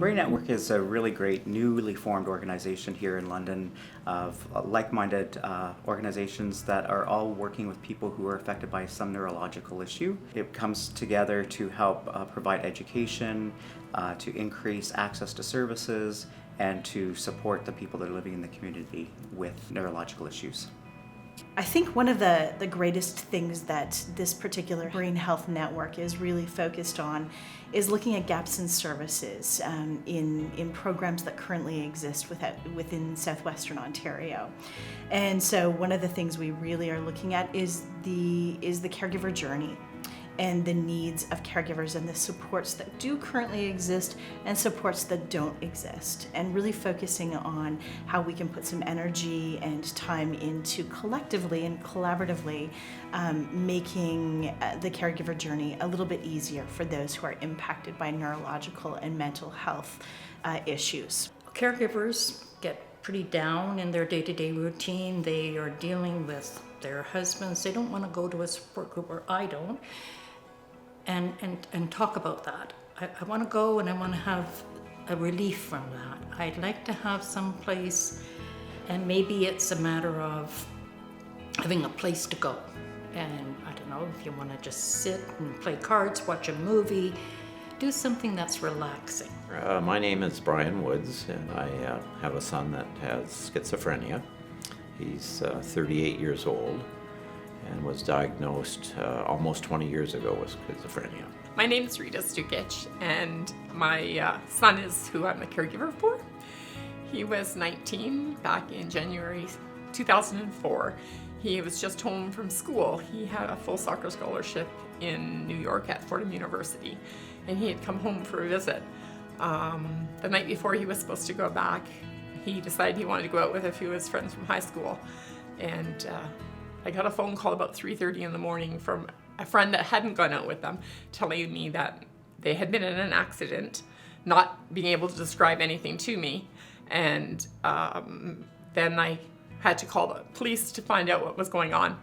Brain Network is a really great newly formed organization here in London of like-minded organizations that are all working with people who are affected by some neurological issue. It comes together to help provide education, to increase access to services, and to support the people that are living in the community with neurological issues. I think one of the greatest things that this particular brain health network is really focused on is looking at gaps in services in programs that currently exist within Southwestern Ontario. And so one of the things we really are looking at is the caregiver journey and the needs of caregivers and the supports that do currently exist and supports that don't exist, and really focusing on how we can put some energy and time into collectively and collaboratively making the caregiver journey a little bit easier for those who are impacted by neurological and mental health issues. Caregivers get pretty down in their day-to-day routine. They are dealing with their husbands. They don't want to go to a support group, or I don't, and talk about that. I want to go and I want to have a relief from that. I'd like to have some place, and maybe it's a matter of having a place to go. And I don't know, if you want to just sit and play cards, watch a movie, do something that's relaxing. My name is Brian Woods, and I have a son that has schizophrenia. He's 38 years old and was diagnosed almost 20 years ago with schizophrenia. My name is Rita Stukic, and my son is who I'm a caregiver for. He was 19 back in January 2004. He was just home from school. He had a full soccer scholarship in New York at Fordham University, and he had come home for a visit. The night before he was supposed to go back, he decided he wanted to go out with a few of his friends from high school, and I got a phone call about 3:30 in the morning from a friend that hadn't gone out with them, telling me that they had been in an accident, not being able to describe anything to me. And then I had to call the police to find out what was going on.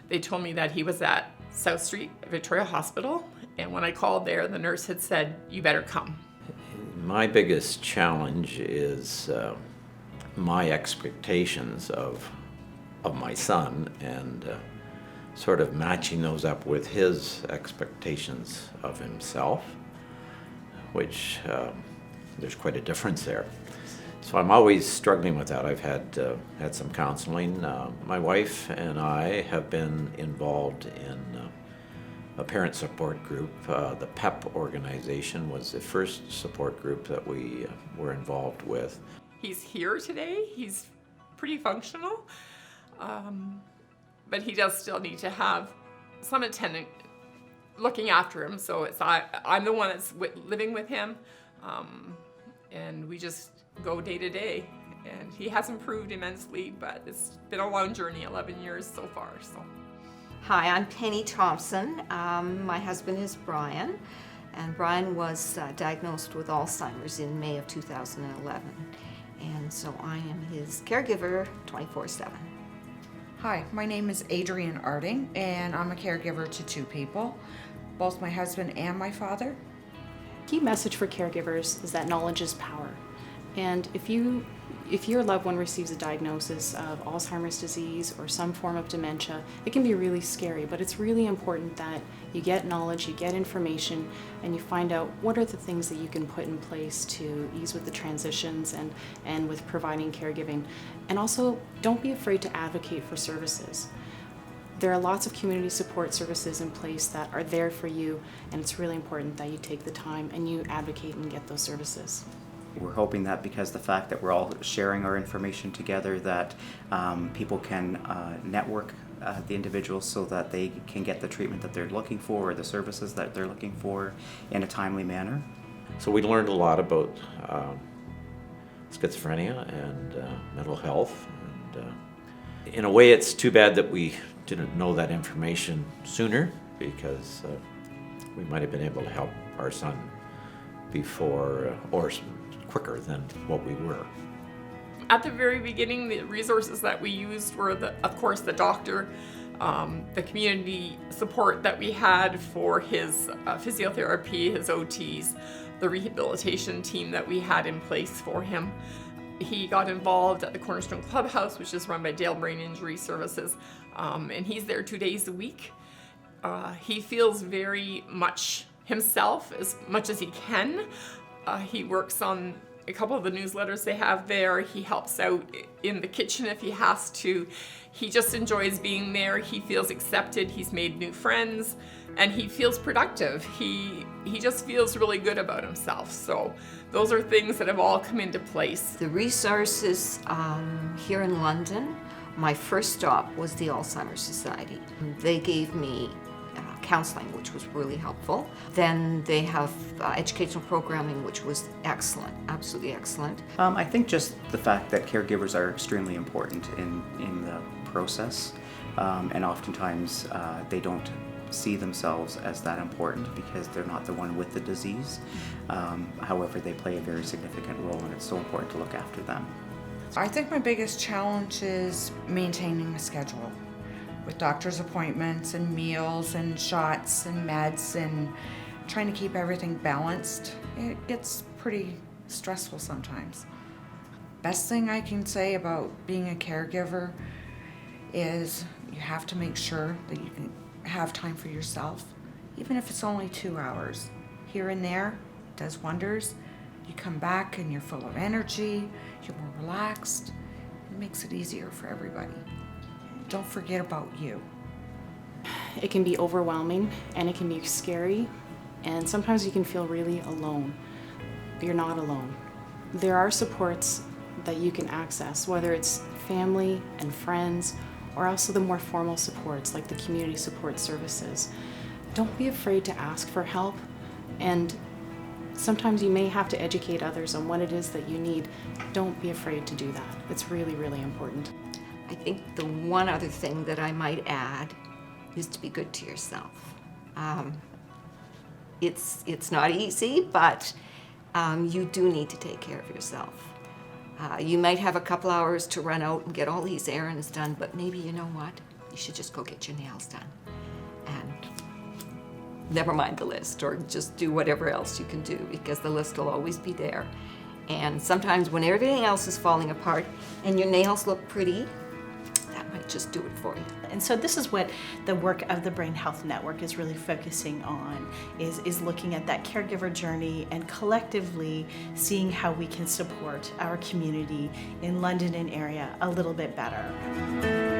They told me that he was at South Street Victoria Hospital, and when I called there, the nurse had said, "You better come." My biggest challenge is my expectations of my son, and sort of matching those up with his expectations of himself, which there's quite a difference there. So I'm always struggling with that. I've had some counseling. My wife and I have been involved in a parent support group. The PEP organization was the first support group that we were involved with. He's here today. He's pretty functional. But he does still need to have some attendant looking after him. So I'm the one that's living with him, and we just go day to day. And he has improved immensely, but it's been a long journey, 11 years so far. So. Hi, I'm Penny Thompson. My husband is Brian, and Brian was diagnosed with Alzheimer's in May of 2011. And so I am his caregiver 24/7. Hi, my name is Adrienne Arding, and I'm a caregiver to two people, both my husband and my father. Key message for caregivers is that knowledge is power. And if your loved one receives a diagnosis of Alzheimer's disease or some form of dementia, it can be really scary, but it's really important that you get knowledge, you get information, and you find out what are the things that you can put in place to ease with the transitions and with providing caregiving. And also, don't be afraid to advocate for services. There are lots of community support services in place that are there for you, and it's really important that you take the time and you advocate and get those services. We're hoping that because the fact that we're all sharing our information together, that people can network the individuals so that they can get the treatment that they're looking for or the services that they're looking for in a timely manner. So we learned a lot about schizophrenia and mental health. And in a way, it's too bad that we didn't know that information sooner, because we might have been able to help our son before or quicker than what we were. At the very beginning, the resources that we used were, of course, the doctor, the community support that we had for his physiotherapy, his OTs, the rehabilitation team that we had in place for him. He got involved at the Cornerstone Clubhouse, which is run by Dale Brain Injury Services, and he's there 2 days a week. He feels very much himself as much as he can. He works on a couple of the newsletters they have there. He helps out in the kitchen if he has to. He just enjoys being there. He feels accepted. He's made new friends, and he feels productive. He just feels really good about himself. So those are things that have all come into place. The resources here in London, my first stop was the Alzheimer's Society. They gave me counseling, which was really helpful. Then they have educational programming, which was excellent, absolutely excellent. I think just the fact that caregivers are extremely important in the process, and oftentimes they don't see themselves as that important because they're not the one with the disease. However, they play a very significant role, and it's so important to look after them. I think my biggest challenge is maintaining a schedule with doctor's appointments and meals and shots and meds and trying to keep everything balanced. It gets pretty stressful sometimes. Best thing I can say about being a caregiver is you have to make sure that you can have time for yourself, even if it's only 2 hours. Here and there, it does wonders. You come back and you're full of energy, you're more relaxed. It makes it easier for everybody. Don't forget about you. It can be overwhelming and it can be scary, and sometimes you can feel really alone. You're not alone. There are supports that you can access, whether it's family and friends or also the more formal supports like the community support services. Don't be afraid to ask for help, and sometimes you may have to educate others on what it is that you need. Don't be afraid to do that. It's really, really important. I think the one other thing that I might add is to be good to yourself. It's not easy, but you do need to take care of yourself. You might have a couple hours to run out and get all these errands done, but maybe you know what? You should just go get your nails done. And never mind the list, or just do whatever else you can do, because the list will always be there. And sometimes when everything else is falling apart and your nails look pretty, that might just do it for you. And so this is what the work of the Brain Health Network is really focusing on, is looking at that caregiver journey and collectively seeing how we can support our community in London and area a little bit better.